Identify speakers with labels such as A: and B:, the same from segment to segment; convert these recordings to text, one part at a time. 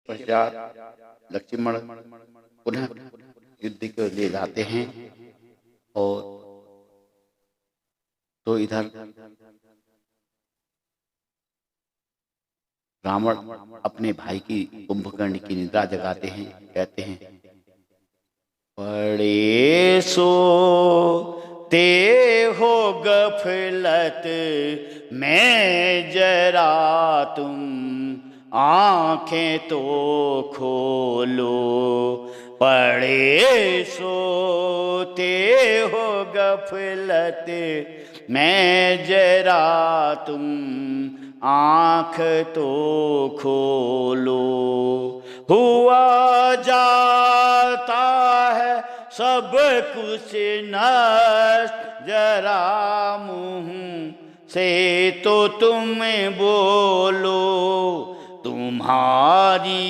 A: पश्चात लक्ष्मण पुनः युद्ध के लिए जाते हैं और तो इधर रावण अपने भाई की कुंभकर्ण की निद्रा जगाते हैं, कहते हैं पड़े सोते हो गफलत में जरा तुम आंखें तो खोलो, पड़े सोते हो गफलत में जरा तुम आँख तो खोलो। हुआ जाता है सब कुछ नष्ट, जरा मुँह से तो तुम बोलो, तुम्हारी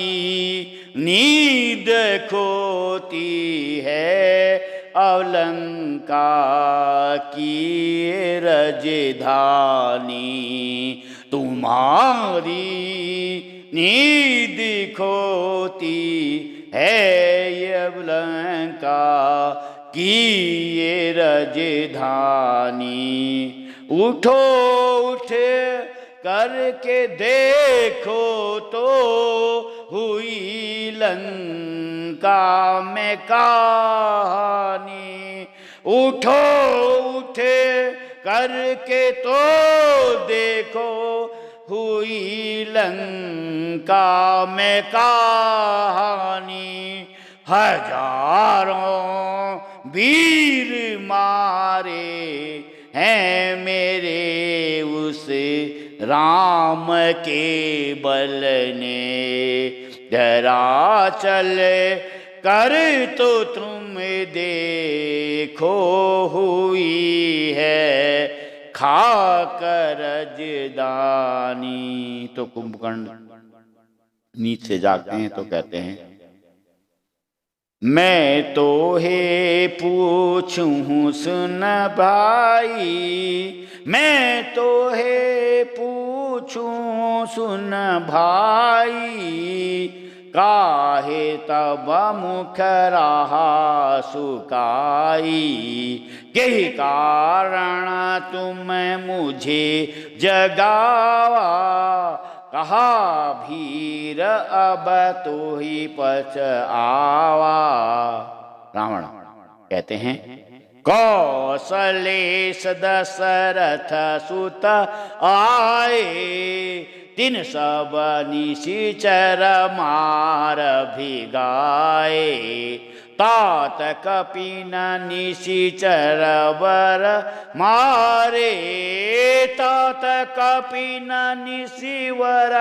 A: नींद खोती है अवलंका की राजधानी, तुम्हारी नींद खोती है ये अवलंका की ये राजधानी। उठो उठे करके देखो तो हुई लंका में कहानी, उठो उठे करके तो देखो हुई लंका में कहानी। हजारों वीर मारे हैं मेरे उस राम के बल ने, जरा चल कर तो तुम देखो हुई है खाकर राजधानी। तो कुंभकर्ण नींद से जागते हैं तो कहते हैं मैं तो हे पूछूं सुन भाई, मैं तो हे पूछूं सुन भाई, काहे तब मुख रहा सुकाई, यही कारण तुम मुझे जगावा, कहा भीर अब तो ही पछ आवा। रावण कहते हैं कौशलेश दशरथ सुत आए, तिन सब निशिचर मार भिगाए, तात कपिन निशिचर वर मारे, तात कपिन निशिवर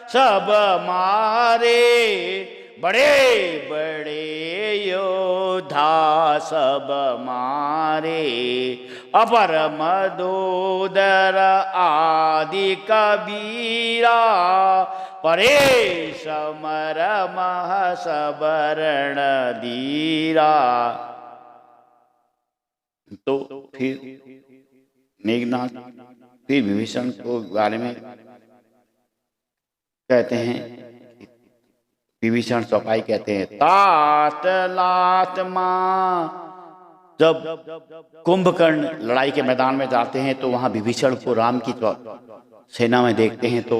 A: सब मारे, बड़े बड़े योद्धा सब मारे, अपर मदोदर आदि कबीरा, परे समर महसबरण धीरा। तो फिर मेघनाथ फिर विभीषण को बारे में कहते हैं, विभीषण चौपाई कहते हैं तात लात मां। जब कुंभकर्ण लड़ाई के मैदान में जाते हैं तो वहां विभीषण को राम की सेना में देखते हैं, तो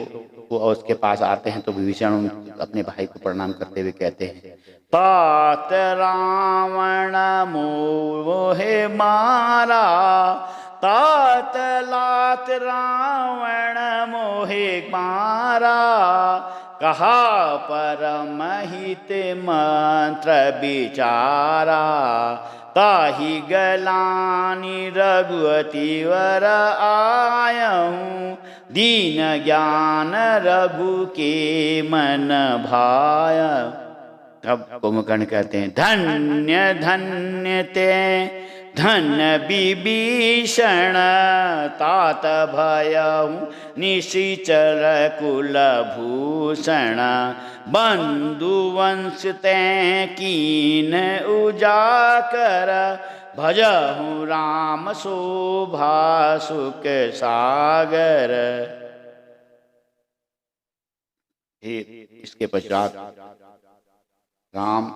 A: वो उसके पास आते हैं तो विभीषण अपने भाई को प्रणाम करते हुए कहते हैं तात रावण मोहे मारा, तात लात रावण मोहे मारा, कहा परम हित मंत्र विचारा, ताहि गलानि रघुअति वर आयहूँ, दीन ज्ञान रघु के मन भाय। अब कुंभकर्ण कहते हैं धन्य धन्य ते धन्य विभीषण, तात भयहूँ निशिचर कुलभूषण, बंधु वंश ते कीन उजाकर, भजहूँ राम शोभा सुख सागर। इसके पश्चात राम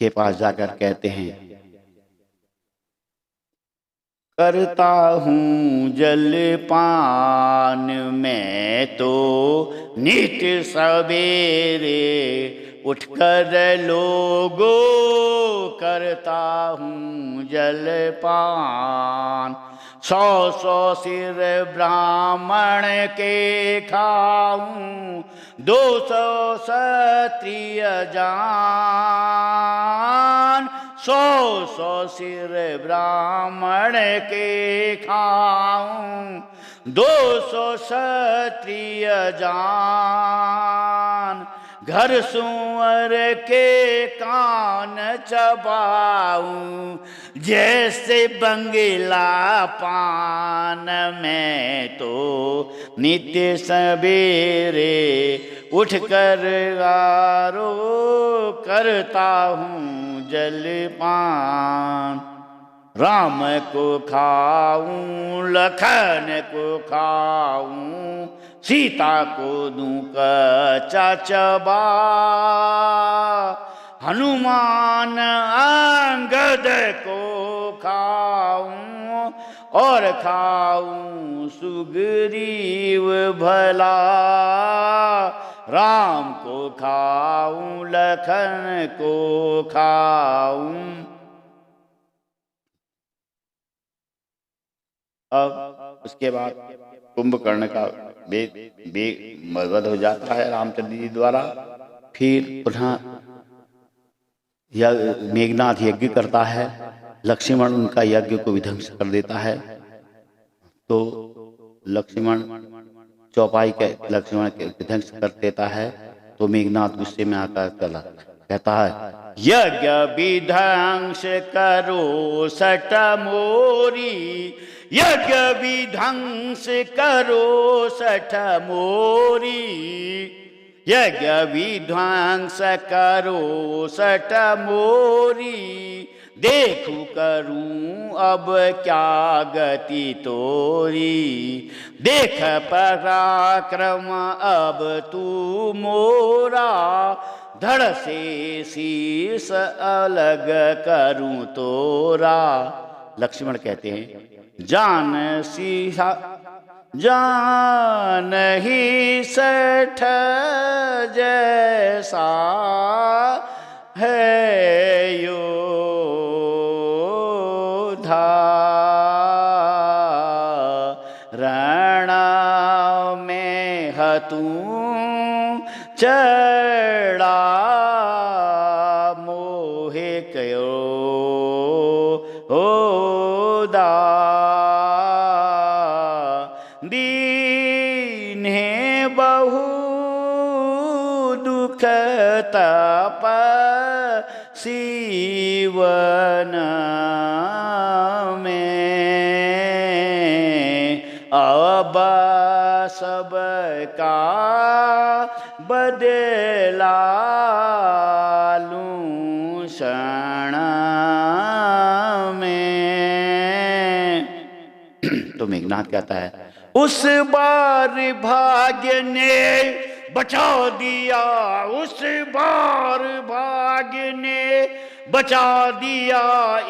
A: के पास जाकर कहते हैं, करता हूँ जलपान मैं तो नित्य सवेरे, उठकर लोगो करता हूँ जलपान। 100 सिर ब्राह्मण के खाऊं, 200 क्षत्रिय जान। 100 सिर ब्राह्मण के खाऊं, 200 क्षत्रिय जान। घर सुअर के कान चबाऊं, जैसे बंगला पान मैं तो नित्य सवेरे, उठकर गारो करता हूँ जलपान। राम को खाऊं, लखन को खाऊं, सीता को दूं कच्चा चबा। हनुमान अंगद को खाऊं, और खाऊं सुग्रीव भला। राम को खाऊं, लखन को खाऊं। अब उसके बाद कुंभकर्ण का वध हो जाता है रामचंद्र जी द्वारा। फिर पुनः मेघनाथ यज्ञ करता है, लक्ष्मण उनका यज्ञ को विध्वंस कर देता है। तो लक्ष्मण चौपाई के लक्ष्मण के विध्वंस कर देता है। तो मेघनाथ गुस्से में आकर कहता है, यज्ञ विध्वंस करो सट मोरी, यज्ञ विध्वंस करो सठ मोरी। यज्ञ विध्वंस करो सठ मोरी, देखूं करूं अब क्या गति तोरी। देख पराक्रम अब तू मोरा, धड़ से शीस अलग करूं तोरा। लक्ष्मण कहते हैं, जान सिहा जान ही सठ जैसा है योधा, रण में हतूं चढ़ा मोहे कयो होदा। दीन्हे बहु दुख तप सीवन में, अब सब का बदला लूं क्षण में। तो मेघनाथ कहता है, उस बार भाग्य ने बचा दिया, उस बार भाग्य ने बचा दिया,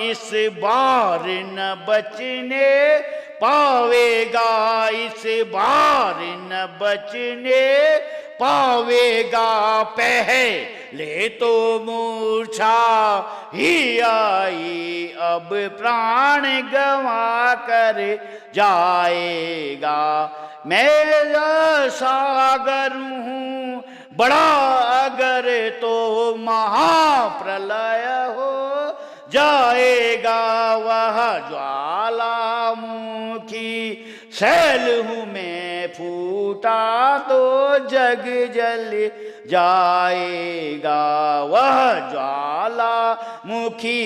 A: इस बार न बचने पावेगा, इस बार न बचने पावेगा। पहले तो मूर्छा ही आई, अब प्राण गंवा कर जाएगा। मैं सागर हूँ बड़ा, अगर तो महाप्रलय हो जाएगा। वह ज्वालामुखी शैल हूँ मैं, फूटा तो जग जल जाएगा। वह ज्वालामुखी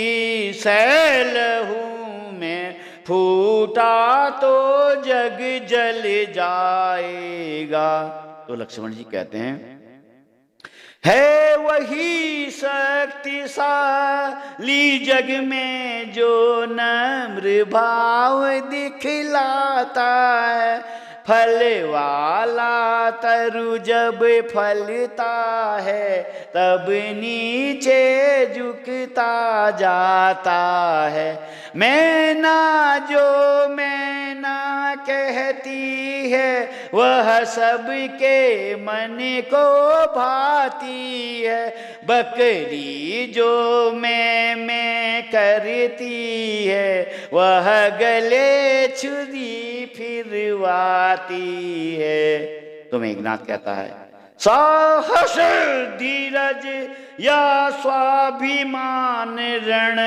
A: शैल हूँ मैं, फूटा तो जग जल जाएगा। तो लक्ष्मण जी कहते हैं, है वही शक्तिशाली जग में जो नम्र भाव दिखलाता है, फल वाला तरु जब फलता है तब नीचे झुकता जाता है। मैना जो मैना कहती है वह सबके मन को भाती है। बकरी जो मैं करती है वह गले छुरी फिरवाती है। तो मेघनाथ कहता है साहस धीरज या स्वाभिमान रण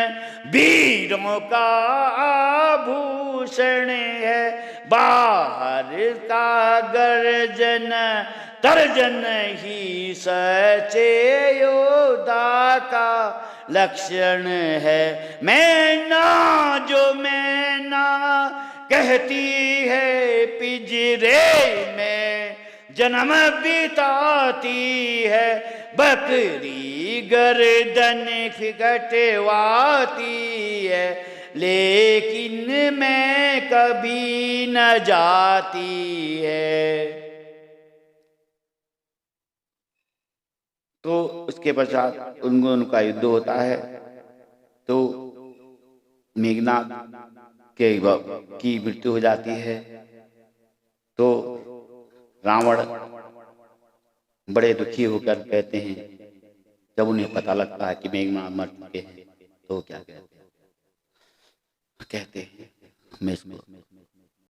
A: वीरों का आभूषण है। बाहर का गर्जन तर्जन ही सच्चे योद्धा का लक्षण है। मैना जो मैना कहती है पिंजरे में जन्म बिताती है। बकरी गर्दन कटवाती है लेकिन मैं कभी न जाती है। तो उसके पश्चात उनका युद्ध होता है। तो मेघनाथ की मृत्यु हो जाती है। तो रावण बड़े दुखी होकर कहते हैं, जब उन्हें पता लगता है कि मेघनाथ मर चुके हैं, तो क्या कहते हैं मैं इसमें